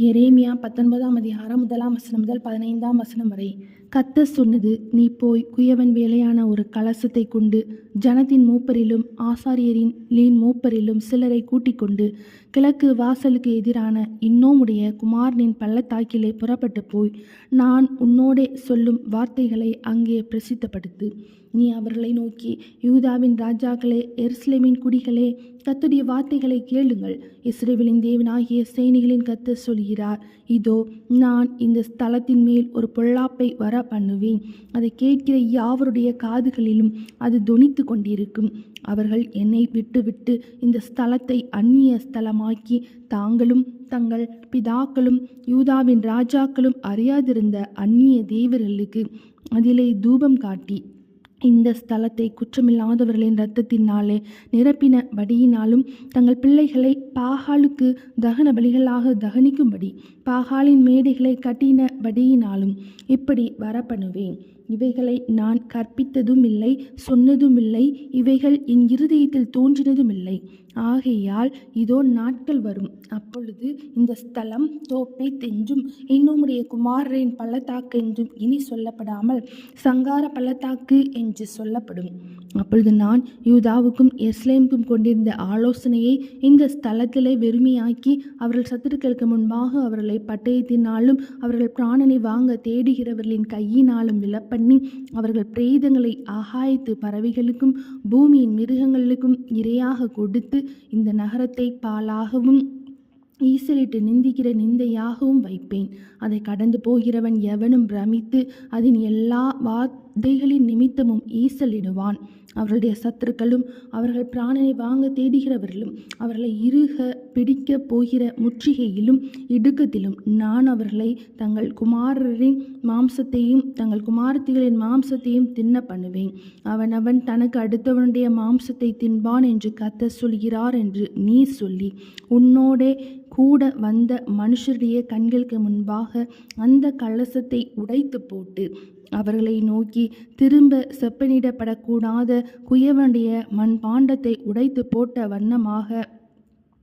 எரேமியா 19ஆம் அதிகாரம் 1ஆம் வசனம் முதல் 15ஆம் வசனம் வரை. கர்த்தர் சொன்னது, நீ போய் குயவன் வேலையான ஒரு கலசத்தை கொண்டு ஜனத்தின் மூப்பரிலும் ஆசாரியரின் மூப்பரிலும் சிலரை கூட்டிக் கொண்டு கிழக்கு வாசலுக்கு எதிரான இன்னோமுடைய குமாரனின் பள்ளத்தாக்கிலே புறப்பட்டு போய் நான் உன்னோடே சொல்லும் வார்த்தைகளை அங்கே பிரசித்தப்படுத்து. நீ அவர்களை நோக்கி, யூதாவின் ராஜாக்களே, எருசலேமின் குடிகளே, கர்த்தருடைய வார்த்தைகளை கேளுங்கள். இஸ்ரவேலின் தேவனாகிய சேனைகளின் கர்த்தர் சொல்கிறார், இதோ நான் இந்த ஸ்தலத்தின் மேல் ஒரு பொல்லாப்பை வர பண்ணுவேன். அதை கேட்கிற யாவருடைய காதுகளிலும் அது தொனித்து கொண்டிருக்கும். அவர்கள் என்னை விட்டு இந்த ஸ்தலத்தை அந்நிய ஸ்தலமாக்கி தாங்களும் தங்கள் பிதாக்களும் யூதாவின் ராஜாக்களும் அறியாதிருந்த அந்நிய தேவர்களுக்கு அதிலே தூபம் காட்டி இந்த ஸ்தலத்தை குற்றமில்லாதவர்களின் இரத்தத்தினாலே நிரப்பினபடியினாலும் தங்கள் பிள்ளைகளை பாகாலுக்கு தகன பலிகளாக தகனிக்கும்படி பாகாலின் மேடைகளை கட்டினபடியினாலும் இப்படி வரப்பண்ணுவேன். இவைகளை நான் கற்பித்ததும் இல்லை, சொன்னதும் இல்லை, இவைகள் என் இருதயத்தில் தோன்றினதும் இல்லை. ஆகையால் இதோ நாட்கள் வரும், அப்பொழுது இந்த ஸ்தலம் தோப்பேத் என்றும் இன்னுமுடைய குமாரரின் பள்ளத்தாக்கு என்றும் இனி சொல்லப்படாமல் சங்கார பள்ளத்தாக்கு என்று சொல்லப்படும். அப்பொழுது நான் யூதாவுக்கும் எருசலேமுக்கும் கொண்டிருந்த ஆலோசனையை இந்த ஸ்தலத்திலே வெறுமையாக்கி அவர்கள் சத்துருக்களுக்கு முன்பாக அவர்களை பட்டயத்தினாலும் அவர்கள் பிராணனை வாங்க தேடுகிறவர்களின் கையினாலும் விலப்பண்ணி அவர்கள் பிரேதங்களை ஆகாயத்து பறவைகளுக்கும் பூமியின் மிருகங்களுக்கும் இரையாக கொடுத்து இந்த நகரத்தை பாழாகவும் ஈசலிட்டு நிந்திக்கிற நிந்தையாகவும் வைப்பேன். அதை கடந்து போகிறவன் எவனும் பிரமித்து அதன் எல்லா வாதைகளின் நிமித்தமும் ஈசலிடுவான். அவர்களுடைய சத்துருக்களும் அவர்கள் பிராணனை வாங்க தேடுகிறவர்களும் அவர்களை இறுக பிடிக்க போகிற முற்றுகையிலும் இடுக்கத்திலும் நான் அவர்களை தங்கள் குமாரரின் மாம்சத்தையும் தங்கள் குமாரத்திகளின் மாம்சத்தையும் தின்ன பண்ணுவேன். அவனவன் தனக்கு அடுத்தவனுடைய மாம்சத்தை தின்பான் என்று கர்த்தர் சொல்கிறார் என்று நீ சொல்லி உன்னோடே கூட வந்த மனுஷருடைய கண்களுக்கு முன்பாக அந்த கலசத்தை உடைத்து போட்டு அவர்களை நோக்கி, திரும்ப செப்பனிடப்படக்கூடாத குயவனுடைய மண்பாண்டத்தை உடைத்து போட்ட வண்ணமாக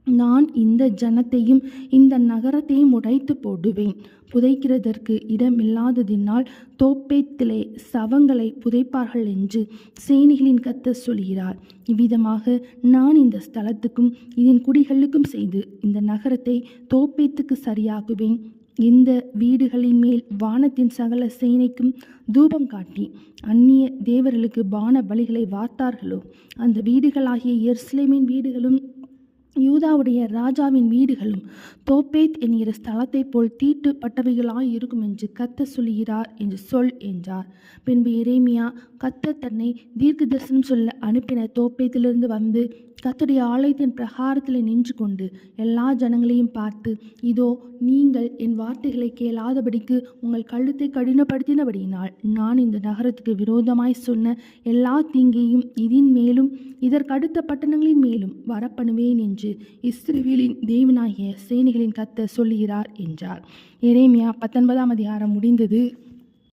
நான் இந்த ஜனத்தையும் இந்த நகரத்தையும் உடைத்து போடுவேன். புதைக்கிறதற்கு இடமில்லாததினால் தோப்பேத்திலே சவங்களை புதைப்பார்கள் என்று சேனைகளின் கர்த்தர் சொல்கிறார். இவ்விதமாக நான் இந்த ஸ்தலத்துக்கும் இதன் குடிகளுக்கும் செய்து இந்த நகரத்தை தோப்பேத்துக்கு சரியாக்குவேன். இந்த வீடுகளின் மேல் வானத்தின் சகல சேனைக்கும் தூபம் காட்டி அந்நிய தேவர்களுக்கு பான பலிகளை வார்த்தார்களோ அந்த வீடுகளாகிய எருசலேமின் வீடுகளும் யூதாவுடைய ராஜாவின் வீடுகளும் தோப்பேத் என்கிற ஸ்தலத்தை போல் தீட்டுப்பட்டவைகளாய் இருக்கும் என்று கர்த்தர் சொல்கிறார் என்று சொல் என்றார். பின்பு எரேமியா கர்த்தர் தன்னை தீர்க்க தரிசனம் சொல்ல அனுப்பின தோப்பேத்திலிருந்து வந்து கர்த்தருடைய ஆலயத்தின் பிரகாரத்தில் நின்று கொண்டு எல்லா ஜனங்களையும் பார்த்து, இதோ நீங்கள் என் வார்த்தைகளை கேளாதபடிக்கு உங்கள் கழுத்தை கடினப்படுத்தினபடியினால் நான் இந்த நகரத்துக்கு விரோதமாய் சொன்ன எல்லா தீங்கையும் இதன் மேலும் இதற்கடுத்த பட்டணங்களின் மேலும் வரப்பண்ணுவேன் என்று இஸ்ரவேலின் தேவனாகிய சேனைகளின் கர்த்தர் சொல்லுகிறார் என்றார். எரேமியா 19ஆம் அதிகாரம் முடிந்தது.